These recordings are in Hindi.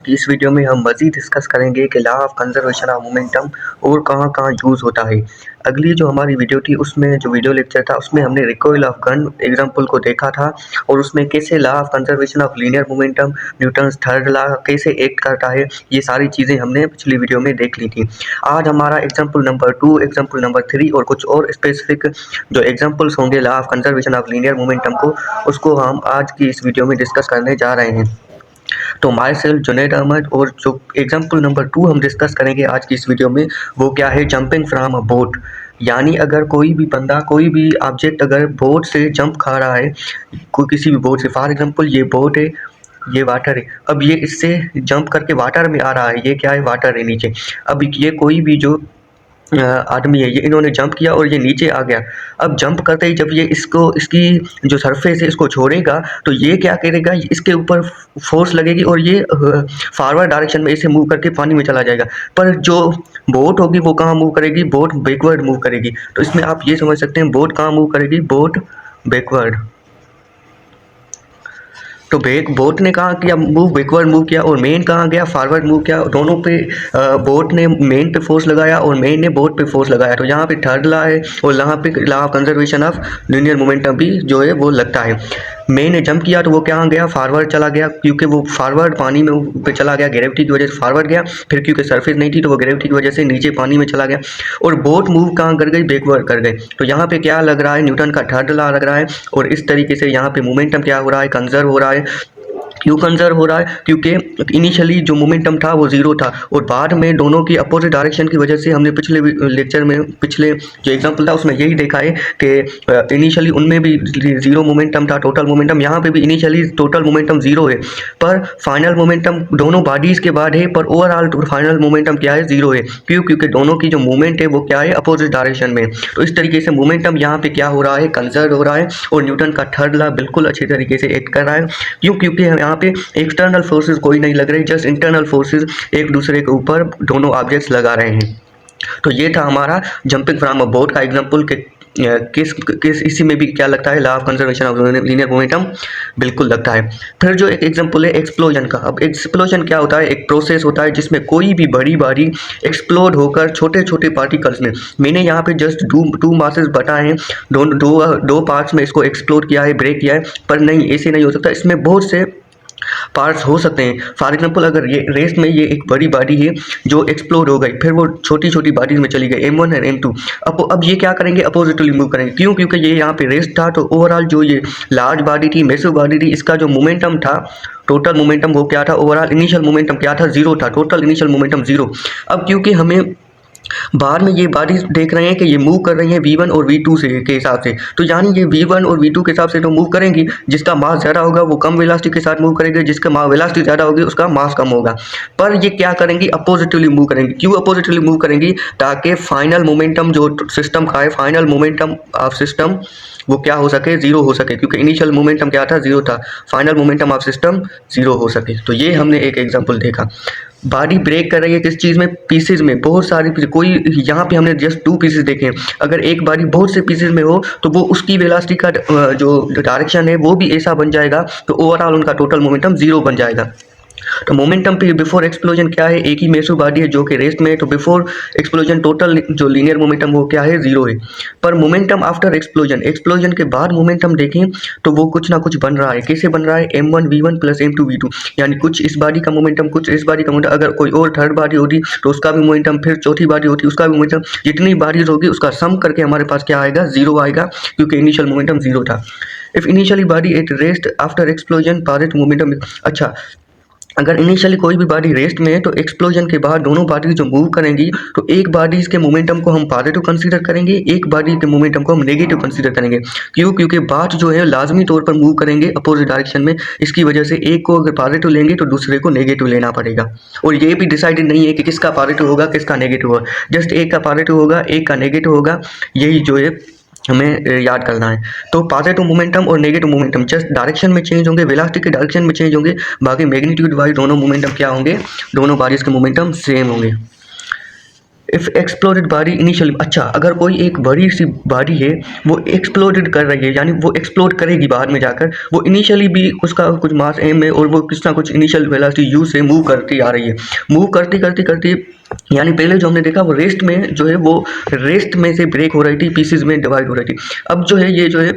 कि इस वीडियो में हम मज़ीद डिस्कस करेंगे कि law of conservation of momentum और कहाँ-कहाँ यूज़ होता है। अगली जो हमारी वीडियो थी उसमें जो वीडियो लेक्चर था उसमें हमने रिकॉइल ऑफ गन एग्जांपल को देखा था और उसमें कैसे law of conservation of linear momentum, Newton's third law कैसे एक्ट करता है, ये सारी चीज़ें हमने पिछली वीडियो में देख ली थी। आज हमारा एग्जाम्पल नंबर 2, एग्जाम्पल नंबर 3 और कुछ और स्पेसिफिक जो एग्जाम्पल्स होंगे law of conservation of linear momentum को, उसको हम आज की इस वीडियो में डिस्कस करने जा रहे हैं। तो माई सेल्फ जुनैद अहमद, और जो एग्जाम्पल नंबर 2 हम डिस्कस करेंगे आज की इस वीडियो में वो क्या है, जंपिंग फ्रॉम अ बोट। यानी अगर कोई भी बंदा कोई भी ऑब्जेक्ट अगर बोट से जंप खा रहा है, कोई किसी भी बोट से, फॉर एग्जांपल ये बोट है, ये वाटर है, अब ये इससे जंप करके वाटर में आ रहा है, ये क्या है, वाटर है नीचे। अब ये कोई भी जो आदमी है, ये इन्होंने जंप किया और ये नीचे आ गया। अब जंप करते ही जब ये इसकी जो सरफेस है इसको छोड़ेगा तो ये क्या करेगा, इसके ऊपर फोर्स लगेगी और ये फॉरवर्ड डायरेक्शन में इसे मूव करके पानी में चला जाएगा। पर जो बोट होगी वो कहाँ मूव करेगी, बोट बैकवर्ड मूव करेगी। तो इसमें आप ये समझ सकते हैं बोट कहाँ मूव करेगी, बोट बैकवर्ड। तो बोट ने कहाँ किया मूव, बैकवर्ड मूव किया, और मेन कहाँ गया, फॉरवर्ड मूव किया। दोनों पे बोट ने मेन पे फोर्स लगाया और मेन ने बोट पे फोर्स लगाया। तो यहाँ पे थर्ड लॉ है और यहाँ पे law of conservation of linear momentum भी जो है वो लगता है। मेन ने जंप किया तो वो कहाँ गया, फॉरवर्ड चला गया, क्योंकि वो फॉरवर्ड पानी में पे चला गया, ग्रेविटी की वजह से फॉरवर्ड गया। फिर क्योंकि सरफेस नहीं थी तो वो ग्रेविटी की वजह से नीचे पानी में चला गया। और बोट मूव कहाँ कर गई, बैकवर्ड कर गई। तो यहाँ पे क्या लग रहा है, न्यूटन का थर्ड लॉ लग रहा है। और इस तरीके से यहाँ पे मोमेंटम क्या हो रहा है, कंजर्व हो रहा है। क्यों कंजर्व हो रहा है, क्योंकि इनिशियली जो मोमेंटम था वो जीरो था और बाद में दोनों की अपोजिट डायरेक्शन की वजह से हमने पिछले लेक्चर में, पिछले जो एग्जांपल था उसमें यही देखा है कि इनिशियली उनमें भी जीरो मोमेंटम था, टोटल मोमेंटम। यहाँ पे भी इनिशियली टोटल मोमेंटम जीरो है पर फाइनल मोमेंटम दोनों बॉडीज़ के बाद है, पर ओवरऑल फाइनल मोमेंटम क्या है, जीरो है। क्यों, क्योंकि दोनों की जो मूवमेंट है वो क्या है, अपोजिट डायरेक्शन में। तो इस तरीके से मोमेंटम यहाँ पे क्या हो रहा है, कंजर्व हो रहा है। और न्यूटन का थर्ड लॉ बिल्कुल अच्छी तरीके से एक्ट कर रहा है। क्यों, क्योंकि यहाँ पे एक्सटर्नल फोर्सेस कोई नहीं लग रही, जस्ट इंटरनल फोर्सेस एक दूसरे के ऊपर दोनों ऑब्जेक्ट्स लगा रहे हैं। तो ये था हमारा जंपिंग फ्रॉम अ बोट का एग्जांपल कि किस इसी में भी क्या लगता है, law of conservation of linear momentum बिल्कुल लगता है। फिर जो एक एग्जांपल है एक्सप्लोजन का। अब एक्सप्लोजन क्या होता है, एक प्रोसेस होता है जिसमें कोई भी बड़ी बॉडी एक्सप्लोड होकर छोटे छोटे पार्टिकल्स में, मैंने यहाँ पे जस्ट टू मासेस बताए हैं, दो पार्ट्स में इसको एक्सप्लोड किया है, ब्रेक किया है। पर नहीं, ऐसे नहीं हो सकता, इसमें बहुत से पार्ट्स हो सकते हैं। फॉर एग्जांपल अगर ये रेस में ये एक बड़ी बॉडी है जो एक्सप्लोड हो गई, फिर वो छोटी छोटी बॉडीज में चली गई, M1 और M2। अब ये क्या करेंगे, अपोजिटली मूव करेंगे। क्यों, क्योंकि ये यहाँ पे रेस था तो ओवरऑल जो ये लार्ज बॉडी थी, मैसिव बॉडी थी, इसका जो मोमेंटम था, टोटल मोमेंटम वो क्या था, ओवरऑल इनिशियल मोमेंटम क्या था, जीरो था, टोटल इनिशियल मोमेंटम जीरो। अब क्योंकि हमें बाद में ये बॉडीज देख रहे हैं कि ये मूव कर रही हैं V1 और V2 से के हिसाब से, तो यानी ये V1 और V2 के हिसाब से तो मूव करेंगी। जिसका मास ज़्यादा होगा वो कम वेलोसिटी के साथ मूव करेंगे, जिसका वेलोसिटी ज़्यादा होगी उसका मास कम होगा। पर ये क्या करेंगी, अपोजिटली मूव करेंगी। क्यों अपोजिटली मूव करेंगी, ताकि फाइनल मोमेंटम जो सिस्टम का है, फाइनल मोमेंटम ऑफ सिस्टम वो क्या हो सके, जीरो हो सके। क्योंकि इनिशियल मोमेंटम क्या था, जीरो था, final momentum of system zero हो सके। तो ये हमने एक एग्जांपल देखा। बॉडी ब्रेक कर रही है किस चीज़ में, पीसेज में, बहुत सारी पीसेज। कोई यहाँ पे हमने जस्ट 2 पीसेज देखे हैं। अगर एक बॉडी बहुत से पीसेज में हो तो वो उसकी वेलोसिटी का जो डायरेक्शन है वो भी ऐसा बन जाएगा, तो ओवरऑल उनका टोटल मोमेंटम जीरो बन जाएगा। तो मोमेंटम पे बिफोर एक्सप्लोजन क्या है, एक ही मैसिव बॉडी है जो कि रेस्ट में है, तो बिफोर एक्सप्लोजन टोटल जो लीनियर मोमेंटम वो क्या है, जीरो है। पर मोमेंटम आफ्टर एक्सप्लोजन, एक्सप्लोजन के बाद मोमेंटम देखें तो वो कुछ ना कुछ बन रहा है। कैसे बन रहा है, M1 V1 plus M2 V2, यानी कुछ इस बॉडी का मोमेंटम, कुछ इस बॉडी का मोमेंटम। अगर कोई और थर्ड बॉडी होती तो उसका भी मोमेंटम, फिर चौथी बॉडी होती उसका भी मोमेंटम। जितनी बॉडीज होगी उसका सम करके हमारे पास क्या आएगा, जीरो आएगा, क्योंकि इनिशियल मोमेंटम जीरो था। If initially body at rest after explosion positive momentum. अच्छा, अगर इनिशियली कोई भी बॉडी रेस्ट में है तो एक्सप्लोजन के बाद दोनों बॉडीज जो मूव करेंगी तो एक बॉडीज के मोमेंटम को हम पॉजिटिव कंसीडर करेंगे, एक बॉडी के मोमेंटम को हम नेगेटिव कंसीडर करेंगे। क्यों, क्योंकि बात जो है लाजमी तौर पर मूव करेंगे अपोजिट डायरेक्शन में। इसकी वजह से एक को अगर पॉजिटिव लेंगे तो दूसरे को नेगेटिव लेना पड़ेगा। और ये भी डिसाइडेड नहीं है कि किसका पॉजिटिव होगा किसका नेगेटिव होगा, जस्ट एक का पॉजिटिव होगा एक का नेगेटिव होगा, यही जो है हमें याद करना है। तो पॉजिटिव मोमेंटम और नेगेटिव मोमेंटम जस्ट डायरेक्शन में चेंज होंगे, वेलोसिटी के डायरेक्शन में चेंज होंगे, बाकी मैग्नीट्यूड वाइज दोनों मोमेंटम क्या होंगे, दोनों बॉडीज के मोमेंटम सेम होंगे। इफ एक्सप्लोडेड बॉडी इनिशियल, अच्छा अगर कोई एक बड़ी सी बॉडी है वो एक्सप्लोडेड कर रही है, यानी वो एक्सप्लोड करेगी बाद में जाकर, वो इनिशियली भी उसका कुछ मास एम में और वो किस ना कुछ इनिशियल वेलोसिटी यू से मूव करती आ रही है, मूव करती करती करती, यानी पहले जो हमने देखा वो रेस्ट में जो है वो रेस्ट में से ब्रेक हो रही थी, पीसेज में डिवाइड हो रही थी। अब जो है ये जो है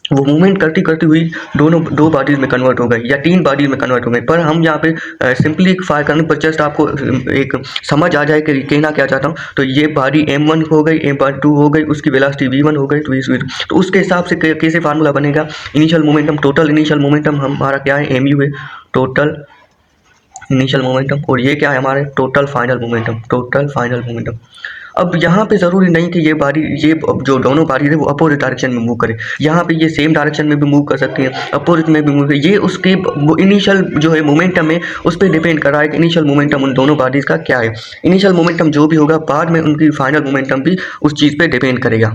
वो मूवमेंट करती करती हुई दो बॉडीज़ में कन्वर्ट हो गई या 3 बॉडीज़ में कन्वर्ट हो गई। पर हम यहाँ पे सिंपली फायर करने पर जस्ट आपको एक समझ आ जाए कि कहना क्या चाहता हूँ। तो ये बॉडी m1 हो गई, m2 हो गई, उसकी वेलोसिटी v1 हो गई, तो उसके हिसाब से कैसे फार्मूला बनेगा, initial momentum, total initial momentum हमारा क्या है, mu है, टोटल इनिशियल मोमेंटम, और ये क्या है हमारे total final momentum, total final momentum. अब यहाँ पे ज़रूरी नहीं कि ये जो दोनों बॉडीज है वो अपोजिट डायरेक्शन में मूव करे, यहाँ पे ये सेम डायरेक्शन में भी मूव कर सकती है, अपोजिट में भी मूव करे, ये उसके इनिशियल जो है मोमेंटम है उस पर डिपेंड कर रहा है कि इनिशियल मोमेंटम उन दोनों बॉडीज़ का क्या है। इनिशियल मोमेंटम जो भी होगा बाद में उनकी फाइनल मोमेंटम भी उस चीज़ पे डिपेंड करेगा।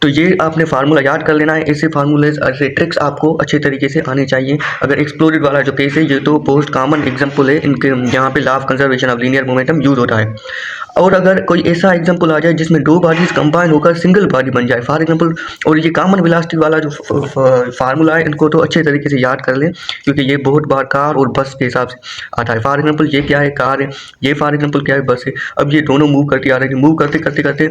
तो ये आपने फार्मूला याद कर लेना है। ऐसे फार्मूले, ऐसे ट्रिक्स आपको अच्छे तरीके से आने चाहिए। अगर एक्सप्लोडेड वाला जो केस है ये तो मोस्ट कॉमन एग्जांपल है, इनके यहाँ पे law of conservation of linear momentum use होता है। और अगर कोई ऐसा एग्जांपल आ जाए जिसमें दो बॉडीज कंबाइन होकर सिंगल बॉडी बन जाए फॉर एग्जांपल, और ये कॉमन वेलोसिटी वाला जो फार्मूला है इनको तो अच्छे तरीके से याद कर लें, क्योंकि ये बहुत बार कार और बस के हिसाब से आता है। फॉर एग्जांपल ये क्या है, कार है, ये फॉर एग्जांपल क्या है, बस है। अब ये दोनों मूव करती आ रही है, मूव करते करते करते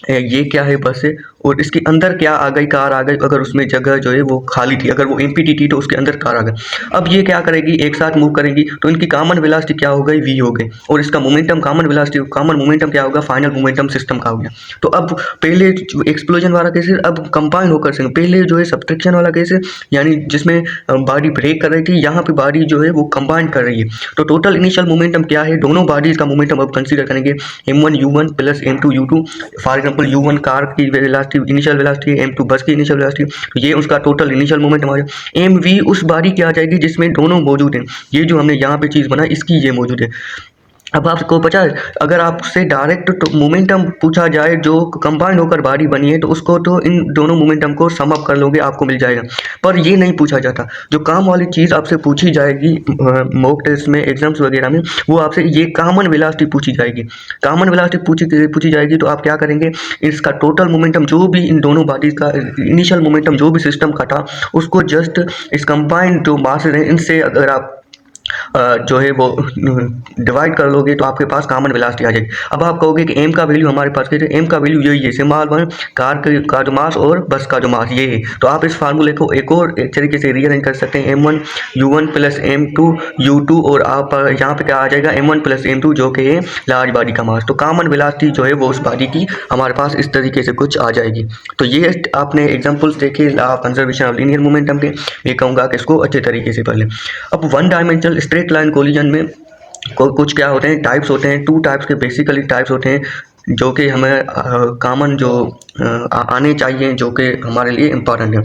ये क्या है, बस है, और इसके अंदर क्या आ गई, कार आ गई। अगर उसमें जगह जो है वो खाली थी, अगर वो एम्प्टी थी तो उसके अंदर कार आ गई। अब ये क्या करेगी, एक साथ मूव करेंगी तो इनकी कॉमन वेलोसिटी क्या हो गई, v हो गई, और इसका momentum common velocity, common momentum क्या होगा, फाइनल मोमेंटम सिस्टम का हो गया। तो अब पहले एक्सप्लोजन वाला केस है, अब कंबाइन होकर से पहले जो है सब्ट्रैक्शन वाला केस है, यानी जिसमें बॉडी ब्रेक कर रही थी, यहाँ पे बॉडी जो है वो कंबाइन कर रही है। तो टोटल इनिशियल मोमेंटम क्या है, दोनों बॉडीज का मोमेंटम अब कंसीडर करेंगे, m1 u1 plus m2 u2। For example u1 car की वेलोसिटी, इनिशियल वेलोसिटी, m2 बस की इनिशियल वेलोसिटी, तो ये उसका टोटल इनिशियल मोमेंटम आ जाएगा। mv उस बॉडी की आ जाएगी जिसमें दोनों मौजूद हैं, ये जो हमने यहाँ पे चीज़ बनाई इसकी ये मौजूद है। अब आपको पता है, अगर आपसे डायरेक्ट तो मोमेंटम पूछा जाए जो कंबाइन होकर बॉडी बनी है, तो उसको तो इन दोनों मोमेंटम को सम अप कर लोगे, आपको मिल जाएगा। पर ये नहीं पूछा जाता, जो काम वाली चीज़ आपसे पूछी जाएगी मॉक टेस्ट में, एग्जाम्स वगैरह में, वो आपसे ये कॉमन वेलोसिटी पूछी जाएगी। कॉमन वेलोसिटी पूछी जाएगी तो आप क्या करेंगे, इसका टोटल मोमेंटम जो भी इन दोनों बॉडीज़ का इनिशियल मोमेंटम जो भी सिस्टम का था, उसको जस्ट इस कंबाइंड जो मासेस हैं इनसे अगर आप जो है वो डिवाइड कर लोगे तो आपके पास कॉमन वेलोसिटी आ जाएगी। अब आप कहोगे कि एम का वैल्यू हमारे पास क्या है, एम का वैल्यू यही है, सिंबल वन कार का जो मास और बस का जो मास ये है। तो आप इस फार्मूले को एक और एक तरीके से रीअरेंज कर सकते हैं, m1 u1 plus m2 u2, और आप यहाँ पे क्या आ जाएगा, m1 प्लस m2 जो कि है लार्ज बॉडी का मास। तो कॉमन वेलोसिटी जो है वो उस बॉडी की हमारे पास इस तरीके से कुछ आ जाएगी। तो ये आपने एग्जाम्पल्स देखे law of conservation of linear momentum के, ये कहूँगा कि इसको अच्छे तरीके से पढ़ लें। अब one dimensional straight line collision में कुछ क्या होते हैं, टाइप्स होते हैं, 2 टाइप्स के बेसिकली टाइप्स होते हैं जो कि हमें कॉमन जो आने चाहिए, जो कि हमारे लिए इम्पॉर्टेंट है।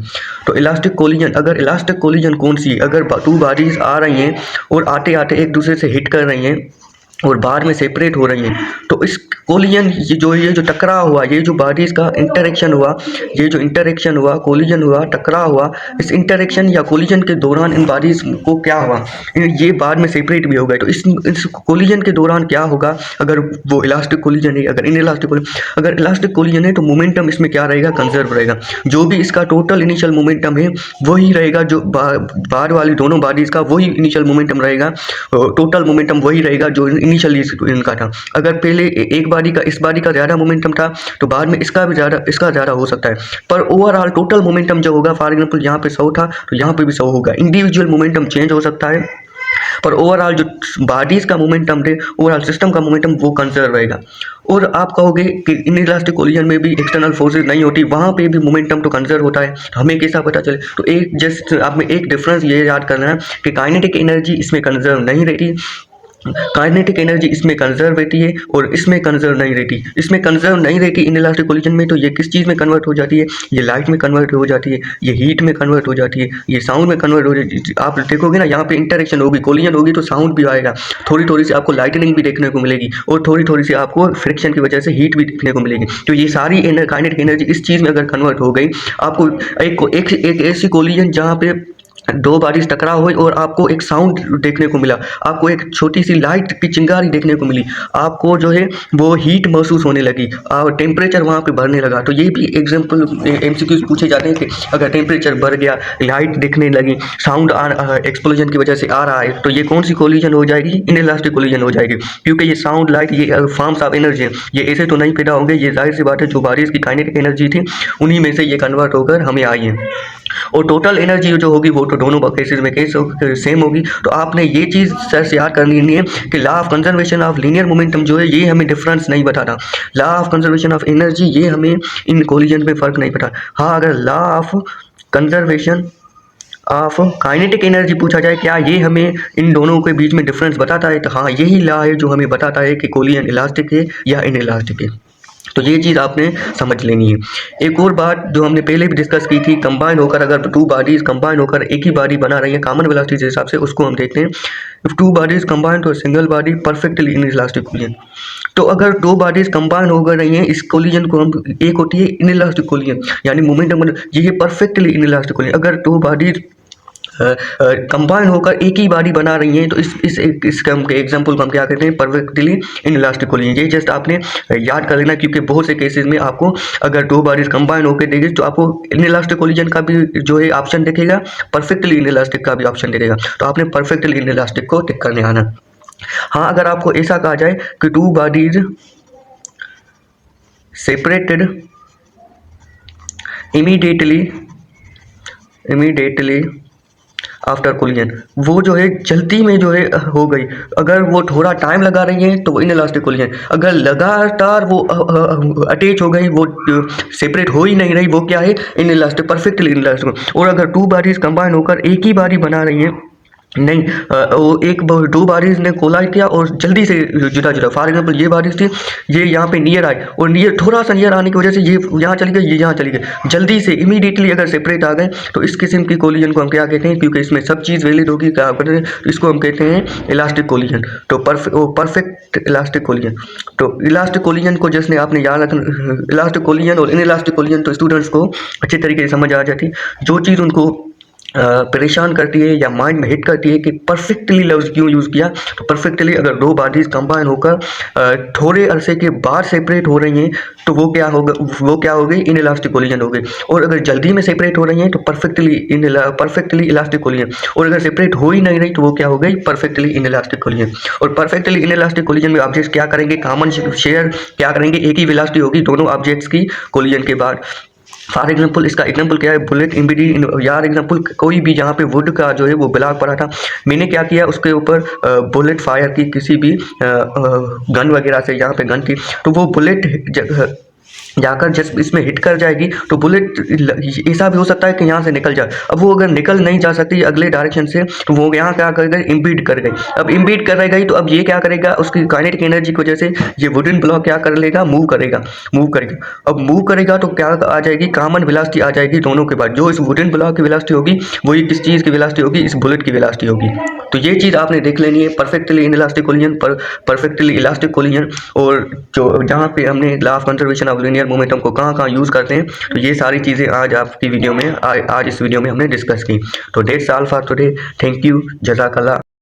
तो इलास्टिक कोलिजन, अगर इलास्टिक कोलिजन कौन सी है, अगर 2 बॉडीज आ रही हैं और आते आते एक दूसरे से हिट कर रही हैं और बाद में सेपरेट हो रही हैं, तो इस कोलिजन ये जो टकराव हुआ, ये जो बॉडीज़ का इंटरेक्शन हुआ, ये जो इंटरेक्शन हुआ, कोलिजन हुआ, टकराव हुआ, इस इंटरेक्शन या कोलिजन के दौरान इन बॉडीज़ को क्या हुआ, ये बाद में सेपरेट भी हो गए। तो इस कोलिजन के दौरान क्या होगा, अगर वो इलास्टिक कोलिजन है, अगर इन इलास्टिक अगर इलास्टिक कोलिजन है तो मोमेंटम इसमें क्या रहेगा, कंजर्व रहेगा। जो भी इसका टोटल इनिशियल मोमेंटम है वही रहेगा, जो बाहर वाली दोनों बॉडीज़ का वही इनिशियल मोमेंटम रहेगा, टोटल मोमेंटम वही रहेगा जो इनिशियली इनका था। अगर पहले एक बॉडी का, इस बॉडी का ज़्यादा मोमेंटम था तो बाद में इसका ज़्यादा हो सकता है, पर ओवरऑल टोटल मोमेंटम जो होगा, फॉर एग्जांपल यहाँ पे 100 था तो यहाँ पे भी 100 होगा। इंडिविजुअल मोमेंटम चेंज हो सकता है, पर ओवरऑल जो बॉडीज़ का मोमेंटम है, ओवरऑल सिस्टम का मोमेंटम वो कंजर्व रहेगा। और आप कहोगे कि इनइलास्टिक कोलिजन में भी एक्सटर्नल फोर्सेज नहीं होती, वहाँ पे भी मोमेंटम तो कंजर्व होता है, हमें कैसा पता चले। तो एक जस्ट आप में एक डिफरेंस ये याद करना है कि काइनेटिक एनर्जी इसमें कंजर्व नहीं रहती, काइनेटिक एनर्जी इसमें कंजर्व रहती है और इसमें कंजर्व नहीं रहती। इसमें कंजर्व नहीं रहती इनइलास्टिक कोलिजन में, तो ये किस चीज़ में कन्वर्ट हो जाती है, ये लाइट में कन्वर्ट हो जाती है, ये हीट में कन्वर्ट हो जाती है, ये साउंड में कन्वर्ट हो जाती है। आप देखोगे ना, यहाँ पे इंटरेक्शन होगी, कोलिजन होगी तो साउंड भी आएगा, थोड़ी थोड़ी सी आपको लाइटनिंग भी देखने को मिलेगी, और थोड़ी थोड़ी सी आपको फ्रिक्शन की वजह से हीट भी देखने को मिलेगी। तो ये सारी काइनेटिक एनर्जी इस चीज़ में अगर कन्वर्ट हो गई, आपको एक ऐसी कोलिजन जहाँ पे दो बॉडीज टकराव हुई और आपको एक साउंड देखने को मिला, आपको एक छोटी सी लाइट की चिंगारी देखने को मिली, आपको जो है वो हीट महसूस होने लगी और टेम्परेचर वहाँ पे बढ़ने लगा। तो ये भी एग्जाम्पल एमसीक्यूज पूछे जाते हैं कि अगर टेम्परेचर बढ़ गया, लाइट दिखने लगी, साउंड एक्सप्लोजन की वजह से आ रहा है, तो ये कौन सी कोलिजन हो जाएगी? इनइलास्टिक कोलिजन हो जाएगी, क्योंकि ये साउंड, लाइट, ये फॉर्म्स ऑफ एनर्जी है, ये ऐसे तो नहीं पैदा होंगे, ये जाहिर सी बात है जो बारिश की काइनेटिक एनर्जी थी उन्हीं में से ये कन्वर्ट होकर हमें आई है। और टोटल एनर्जी जो होगी वो तो दोनों केसेस में सेम होगी। तो आपने ये चीज़ सर से याद करनी है कि law of conservation of linear momentum जो है ये हमें डिफरेंस नहीं बताता, law of conservation of energy ये हमें इन कोलिजन में फ़र्क नहीं पता। हाँ, अगर law of conservation of kinetic energy पूछा जाए क्या ये हमें इन दोनों के बीच में डिफरेंस बताता है, तो हाँ यही लॉ है जो हमें बताता है कि कोलिजन इलास्टिक है या इनइलास्टिक है। तो ये चीज़ आपने समझ लेनी है। एक और बात जो हमने पहले भी डिस्कस की थी, कंबाइन होकर अगर टू बॉडीज कंबाइन होकर एक ही बॉडी बना रही है कॉमन वेलोसिटी के हिसाब से, उसको हम देखते हैं। If two bodies combine to single body perfectly inelastic collision. तो अगर दो बॉडीज कंबाइन हो गई रही हैं, इस कोलिजन को हम, एक होती है इनइलास्टिक कोलिजन यानी मोमेंटम, ये परफेक्टली इनइलास्टिक कोलिजन। अगर दो बॉडीज कंबाइन होकर एक ही बॉडी बना रही हैं तो इस एग्जाम्पल को हम क्या कहते हैं? Perfectly inelastic collision. ये जस्ट आपने याद कर लेना, क्योंकि बहुत से केसेस में आपको अगर दो बॉडीज कंबाइन होकर देगी तो आपको इनइलास्टिक कोलिजन का भी जो है ऑप्शन दिखेगा, परफेक्टली इनइलास्टिक का भी ऑप्शन दिखेगा। तो आपने परफेक्टली इनइलास्टिक को टिक करने आना। हाँ, अगर आपको ऐसा कहा जाए कि two bodies separated immediately after collision, वो जो है जल्दी में जो है हो गई, अगर वो थोड़ा टाइम लगा रही है तो वो इनइलास्टिक कोलिजन, अगर लगातार वो अटैच हो गई, वो सेपरेट हो ही नहीं रही, वो क्या है? Inelastic, perfectly inelastic. और अगर टू बॉडीज कंबाइन होकर एक ही बॉडी बना रही है, नहीं वो एक दो बारिश ने कोलाइड किया और जल्दी से जुदा जुदा, फॉर एग्जाम्पल ये बारिश थी, ये यहाँ पे नियर आए और नियर थोड़ा सा नियर आने की वजह से ये यहाँ चली गई, ये यहाँ चली गई, जल्दी से इमीडिएटली अगर सेपरेट आ गए तो इस किस्म की कोलिजन को हम क्या कहते हैं? क्योंकि इसमें सब चीज़ वैलिड होगी, क्या कहते हैं? तो इसको हम कहते हैं इलास्टिक कोलिजन। तो परफेक्ट इलास्टिक कोलिजन। तो इलास्टिक कोलिजन को जैसे आपने याद रखना, इलास्टिक कोलिजन और इनइलास्टिक कोलिजन तो स्टूडेंट्स को अच्छे तरीके से समझ आ जाती। जो चीज़ उनको परेशान करती है या माइंड में हिट करती है कि परफेक्टली लफ्ज़ क्यों यूज़ किया, तो परफेक्टली अगर दो बॉडीज़ कंबाइन होकर थोड़े अरसे के बाद सेपरेट हो रही हैं तो वो क्या होगा? वो क्या हो गई? इनइलास्टिक कोलिजन हो गई। और अगर जल्दी में सेपरेट हो रही हैं तो परफेक्टली इलास्टिक कोलिजन। और अगर सेपरेट हो ही नहीं रही तो वो क्या हो गई? Perfectly inelastic collision. और परफेक्टली इनइलास्टिक कोलिजन में ऑब्जेक्ट्स क्या करेंगे? कॉमन शेयर क्या करेंगे? एक ही वेलोसिटी होगी दोनों ऑब्जेक्ट्स की कोलिजन के बाद। फॉर एग्जाम्पल, इसका एग्जाम्पल क्या है? बुलेट एम्बेडेड यार एग्जाम्पल, कोई भी जहाँ पे वुड का जो है वो ब्लॉक पड़ा था, मैंने क्या किया उसके ऊपर बुलेट फायर की, किसी भी गन वगैरह से, यहाँ पे गन की, तो वो बुलेट जाकर जस्ट इसमें हिट कर जाएगी तो बुलेट ऐसा भी हो सकता है कि यहाँ से निकल जाए। अब वो अगर निकल नहीं जा सकती अगले डायरेक्शन से तो वो यहाँ क्या कर गई? इम्पीड कर गई। अब इम्पीड कर गई तो अब ये क्या करेगा? उसकी काइनेटिक एनर्जी की वजह से ये वुडन ब्लॉक क्या कर लेगा? मूव करेगा। अब मूव करेगा तो क्या आ जाएगी? कॉमन वेलोसिटी आ जाएगी दोनों के बाद। जो इस वुडन ब्लॉक की वेलोसिटी होगी वही किस चीज़ की वेलोसिटी होगी? इस बुलेट की वेलोसिटी होगी। तो ये चीज़ आपने देख लेनी है, perfectly inelastic collision, perfectly elastic collision, और जो जहाँ पे हमने law of conservation of linear momentum को कहाँ यूज़ करते हैं, तो ये सारी चीज़ें आज आपकी वीडियो में आज इस वीडियो में हमने डिस्कस की। तो that's all for today. Thank you, जज़ाकल्लाह।